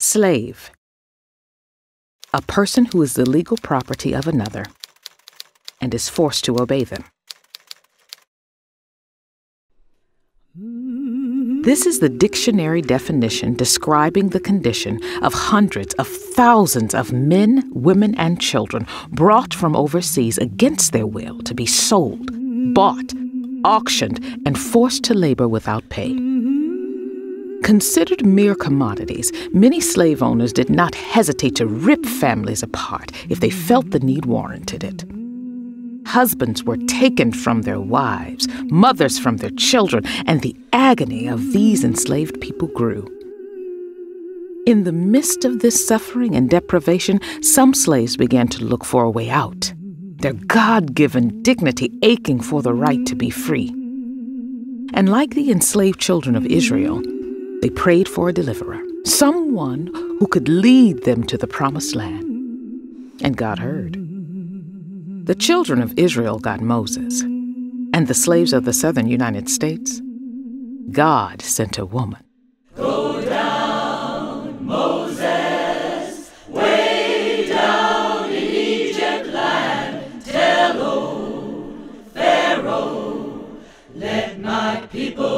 Slave. A person who is the legal property of another and is forced to obey them. This is the dictionary definition describing the condition of hundreds of thousands of men, women, and children brought from overseas against their will to be sold, bought, auctioned, and forced to labor without pay. Considered mere commodities, many slave owners did not hesitate to rip families apart if they felt the need warranted it. Husbands were taken from their wives, mothers from their children, and the agony of these enslaved people grew. In the midst of this suffering and deprivation, some slaves began to look for a way out, their God-given dignity aching for the right to be free. And like the enslaved children of Israel, they prayed for a deliverer, someone who could lead them to the promised land. And God heard. The children of Israel got Moses, and the slaves of the southern United States, God sent a woman. Go down, Moses, way down in Egypt land. Tell old Pharaoh, let my people